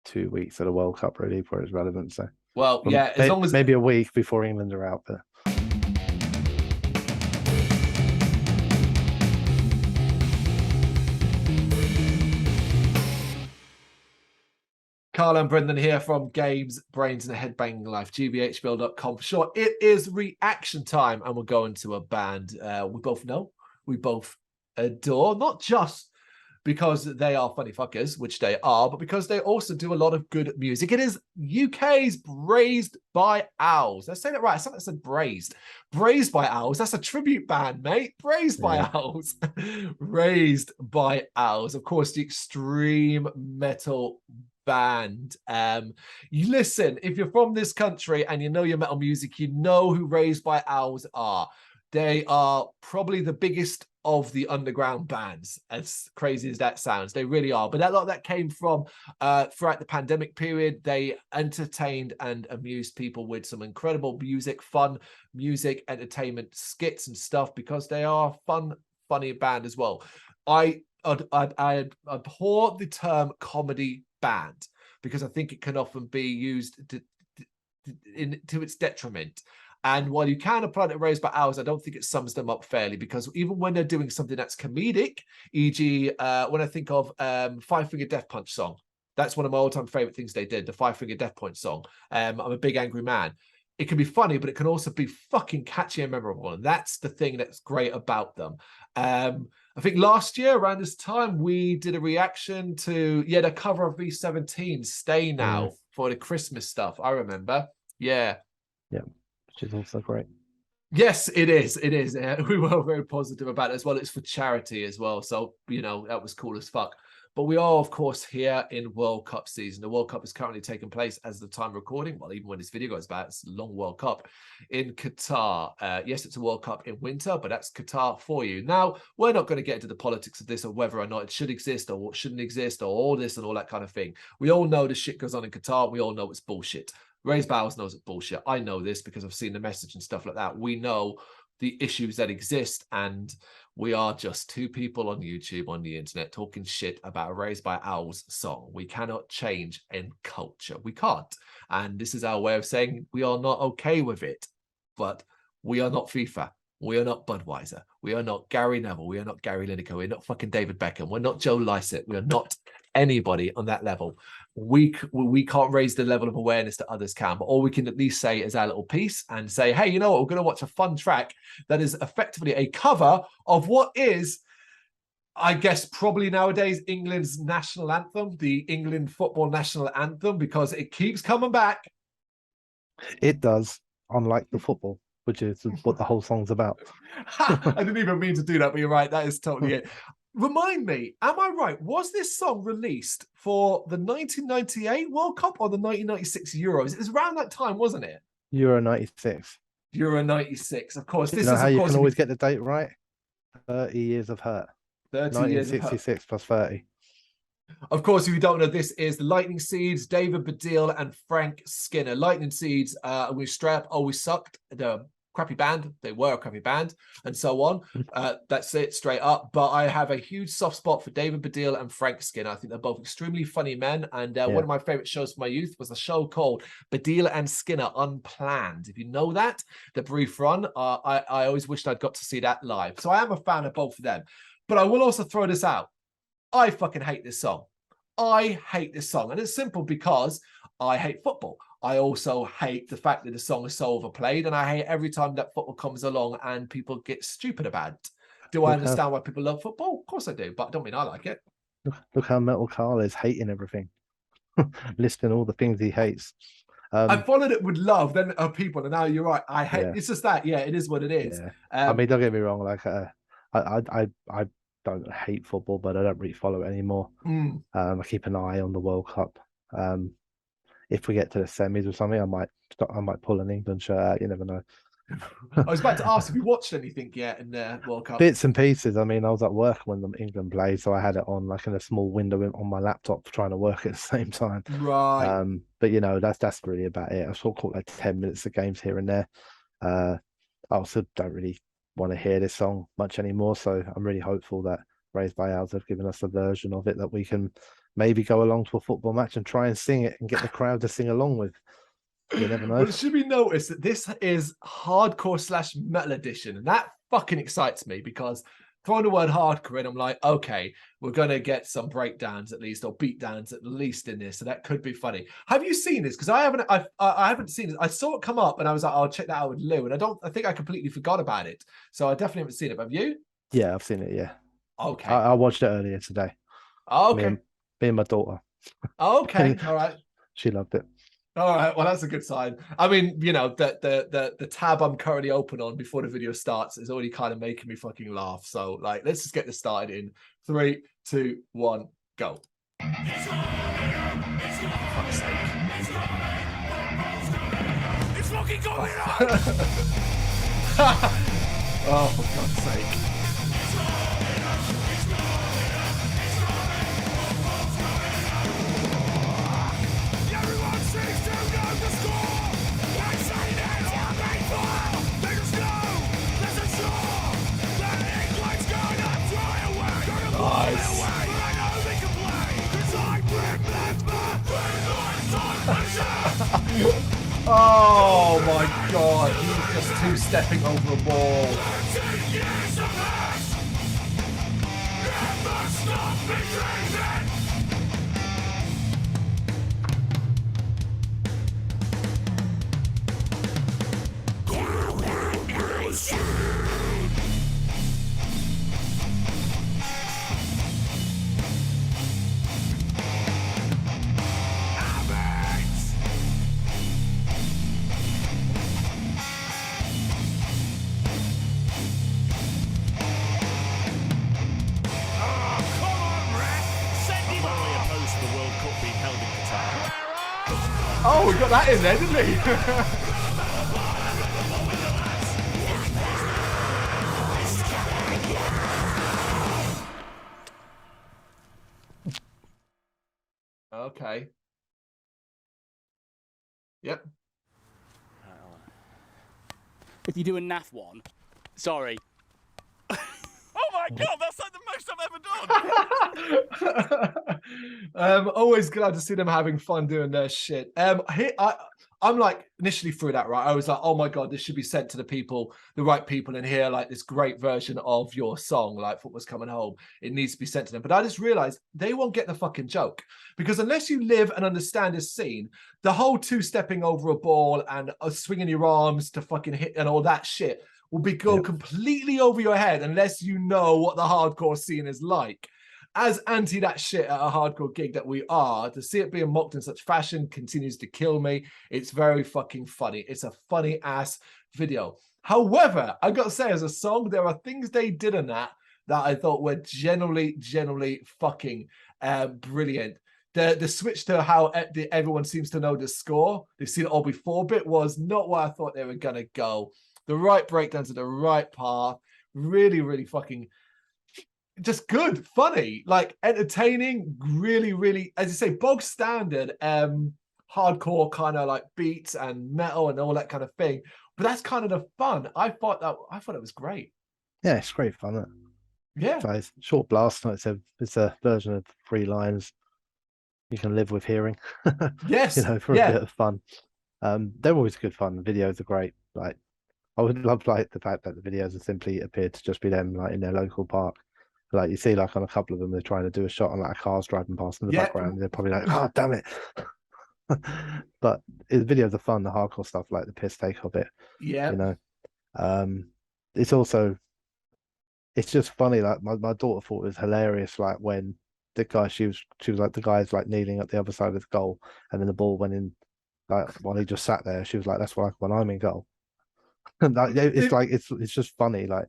2 weeks of the World Cup really for its relevance. So, well, yeah, as long as maybe a week before England are out there. Carl and Brendan here from Games, Brains and a Head-Banging Life, gbhblofficial for short. It is reaction time, and we're going to a band we both know, we both adore, not just because they are funny fuckers, which they are, but because they also do a lot of good music. It is UK's Braised by Owls. Let's say that right. I thought I said braised. Braised by Owls. That's a tribute band, mate. Braised by Owls. Raised by Owls. Of course, the extreme metal band. You listen, if you're from this country and you know your metal music, you know who Raised by Owls are. They are probably the biggest of the underground bands, as crazy as that sounds. They really are. But a lot of that came from throughout the pandemic period. They entertained and amused people with some incredible music, fun music, entertainment skits and stuff, because they are a funny band as well. I abhor the term comedy band because I think it can often be used to its detriment. And while you can apply it to Raised by Owls, I don't think it sums them up fairly, because even when they're doing something that's comedic, e.g. When I think of Five Finger Death Punch song, that's one of my all-time favorite things they did, the Five Finger Death Punch song. I'm a Big Angry Man. It can be funny, but it can also be fucking catchy and memorable. And that's the thing that's great about them. I think last year around this time, we did a reaction to, the cover of V17, Stay Now, for the Christmas stuff. I remember. Yeah. Yeah. Which is also great. Yes, it is. It is. We were very positive about it as well. It's for charity as well. So, that was cool as fuck. But we are, of course, here in World Cup season. The World Cup is currently taking place as the time recording. Well, even when this video goes back, it's a long World Cup in Qatar. Yes, it's a World Cup in winter, but that's Qatar for you. Now, we're not going to get into the politics of this or whether or not it should exist or what shouldn't exist or all this and all that kind of thing. We all know the shit goes on in Qatar. We all know it's bullshit. Raised by Owls knows it's bullshit. I know this because I've seen the message and stuff like that. We know the issues that exist, and we are just two people on YouTube, on the internet, talking shit about a Raised by Owls song. We cannot change in culture. We can't. And this is our way of saying we are not okay with it. But we are not FIFA. We are not Budweiser. We are not Gary Neville. We are not Gary Lineker. We're not fucking David Beckham. We're not Joe Lycett. We are not anybody on that level. We can't raise the level of awareness that others can, but all we can at least say is our little piece and say, hey, you know what? We're going to watch a fun track that is effectively a cover of what is, I guess, probably nowadays England's national anthem, the England football national anthem, because it keeps coming back. It does, unlike the football, which is what the whole song's about. I didn't even mean to do that, but you're right. That is totally it. Remind me, am I right? Was this song released for the 1998 World Cup or the 1996 Euros? It was around that time, wasn't it? Euro 96. Euro 96, of course. This is how you can always get the date right? 30 years of hurt. 30 years of hurt. 1966 plus 30. Of course, if you don't know, this is the Lightning Seeds, David Baddiel and Frank Skinner. Lightning Seeds, we strap, always sucked. The crappy band, they were a crappy band, and so on. That's it, straight up. But I have a huge soft spot for David Baddiel and Frank Skinner. I think they're both extremely funny men, and one of my favorite shows from my youth was a show called Baddiel and Skinner Unplanned. If you know that, the brief run, I always wished I'd got to see that live. So I am a fan of both of them. But I will also throw this out. I fucking hate this song. I hate this song, and it's simple because I hate football. I also hate the fact that the song is so overplayed, and I hate every time that football comes along and people get stupid about it. Do I understand why people love football? Of course I do, but I don't mean I like it. Look how Metal Carl is hating everything. Listing all the things he hates. I followed it with love, then people, and now you're right. I hate it's just that, it is what it is. I mean, don't get me wrong, like I don't hate football, but I don't really follow it anymore. I keep an eye on the World Cup. If we get to the semis or something, I might pull an England shirt out. You never know. I was about to ask, have you watched anything yet in the World Cup? Bits and pieces. I mean, I was at work when England played, so I had it on like in a small window on my laptop trying to work at the same time. Right. But that's really about it. I sort of caught like 10 minutes of games here and there. I also don't really want to hear this song much anymore, so I'm really hopeful that Raised by Owls have given us a version of it that we can maybe go along to a football match and try and sing it and get the crowd to sing along with. You never know. Well, it should be noticed that this is hardcore / metal edition, and that fucking excites me because throwing the word hardcore in, I'm like, okay, we're gonna get some breakdowns at least, or beatdowns at least in this, so that could be funny. Have you seen this? Because I haven't seen it. I saw it come up, and I was like, I'll check that out with Lou, and I think I completely forgot about it, so I definitely haven't seen it. Have you? Yeah, I've seen it. Yeah. Okay. I watched it earlier today. Okay. Me and my daughter. Okay. All right. She loved it. All right, well, that's a good sign. I mean, you know, the tab I'm currently open on before the video starts is already kind of making me fucking laugh. So, like, let's just get this started in 3, 2, 1, go. For fuck's sake. It's fucking going on! Oh, for God's sake. Oh my God, he was just two-stepping over a ball. Oh, we got that in there, didn't we? Okay. Yep. If you do a naff one, sorry. Oh my God, that's like the most I've ever done. Always glad to see them having fun doing their shit. I'm like initially through that, right? I was like, oh my God, this should be sent to the people, the right people in here, like this great version of your song, like Football's Coming Home. It needs to be sent to them. But I just realized they won't get the fucking joke, because unless you live and understand this scene, the whole two-stepping over a ball and swinging your arms to fucking hit and all that shit will go completely over your head unless you know what the hardcore scene is like. As anti that shit at a hardcore gig that we are, to see it being mocked in such fashion continues to kill me. It's very fucking funny. It's a funny ass video. However, I got to say, as a song, there are things they did in that I thought were generally fucking brilliant. The switch to how everyone seems to know the score, they've seen it all before, bit was not where I thought they were going to go. The right breakdowns at the right path, really fucking just good, funny, like entertaining, really, as you say, bog standard, hardcore kind of like beats and metal and all that kind of thing. But that's kind of the fun. I thought it was great. Yeah, it's great fun. Isn't it? Yeah, so it's short blast. It's a version of 3 lines you can live with hearing. Yes, for a bit of fun. They're always good fun. The videos are great. Like, I would love like the fact that the videos have simply appeared to just be them like in their local park. Like you see, like on a couple of them, they're trying to do a shot on like a car's driving past in the background. They're probably like, "Oh, damn it!" But the videos are fun. The hardcore stuff, like the piss take of it. Yeah, it's just funny. Like my daughter thought it was hilarious. Like when the guy, she was like the guy's like kneeling at the other side of the goal, and then the ball went in. Like while he just sat there, she was like, "That's like when I'm in goal." Like, it's just funny. Like.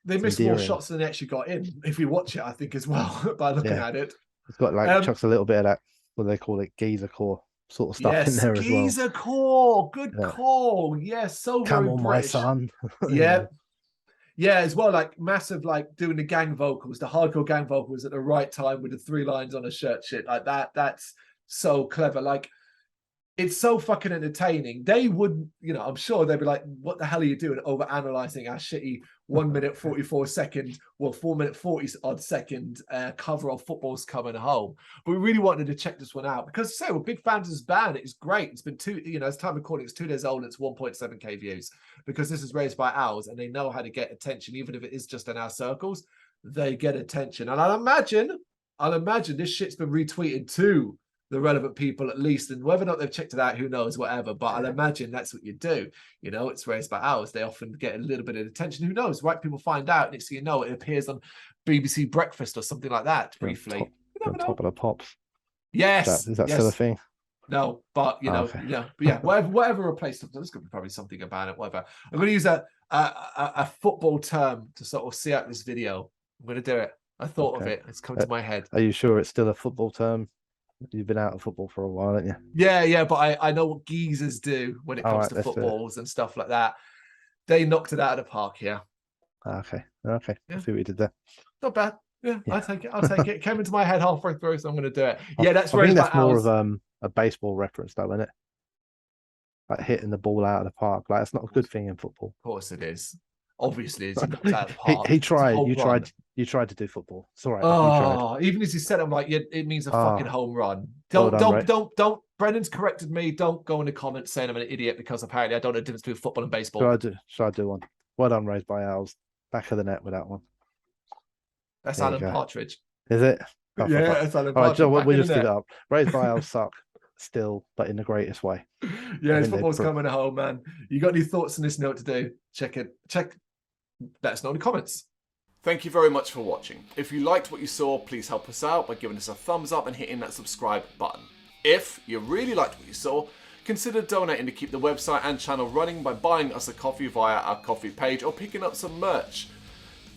They missed more shots than they actually got in. If we watch it, I think as well by looking at it. It's got like chucks a little bit of that, what do they call it, geezer core sort of stuff in there as well. Geezer core, good call. Yes, so Come very on, British. my son. Yeah. Yeah, as well, like massive, like doing the gang vocals, the hardcore gang vocals at the right time with the 3 lines on a shirt shit like that. That's so clever. Like it's so fucking entertaining. They wouldn't, you know, I'm sure they'd be like, what the hell are you doing over analyzing our shitty 1 minute 44 second, well, 4 minute 40 odd second cover of Football's Coming Home. But we really wanted to check this one out because, say, we're big fans of this band. It's great. It's been it's time recording. It's 2 days old. It's 1.7K views because this is Raised by Owls and they know how to get attention, even if it is just in our circles. They get attention, and I'll imagine this shit's been retweeted too. The relevant people at least, and whether or not they've checked it out, who knows, whatever. But I'll imagine that's what you do. You know, it's Raised by Owls. They often get a little bit of attention. Who knows? Right? People find out. Next thing you know, it appears on BBC Breakfast or something like that briefly. On top of the pops. Yes. Is that still a thing? No, but you know, okay. yeah, but yeah, whatever replaced it. There's going to be probably something about it. Whatever. I'm going to use a football term to sort of see out this video. I'm going to do it. I thought of it. It's come to my head. Are you sure it's still a football term? You've been out of football for a while, haven't you? Yeah, but I know what geezers do when it comes to footballs and stuff like that. They knocked it out of the park here. Okay. Yeah. I see what you did there. Not bad. Yeah, I'll take it. It came into my head halfway through, so I'm going to do it. Yeah, I think that's more of a baseball reference, though, isn't it? Like hitting the ball out of the park. Like, it's not a good thing in football. Of course it is. Obviously, it's knocked out of the park. He tried. You tried to do football. It's all right. Oh, even as he said, I'm like, yeah, it means a fucking home run. Don't. Brendan's corrected me. Don't go in the comments saying I'm an idiot because apparently I don't know the difference between football and baseball. Should I do one? Well done, Raised by Owls. Back of the net with that one. That's Alan Partridge. Is it? Oh, yeah, that's Alan Partridge. All right, we'll just give it up. Raised by Owls suck still, but in the greatest way. Yeah, his football's coming home, man. You got any thoughts on this? Know what to do? Check. Let us know in the comments. Thank you very much for watching. If you liked what you saw, please help us out by giving us a thumbs up and hitting that subscribe button. If you really liked what you saw, consider donating to keep the website and channel running by buying us a coffee via our coffee page or picking up some merch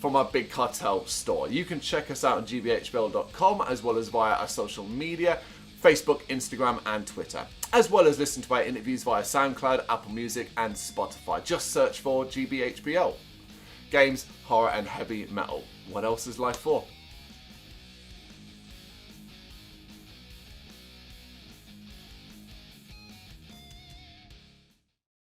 from our Big Cartel store. You can check us out on gbhbl.com as well as via our social media, Facebook, Instagram and Twitter, as well as listen to our interviews via SoundCloud, Apple Music and Spotify. Just search for GBHBL. Games, horror and heavy metal. What else is life for?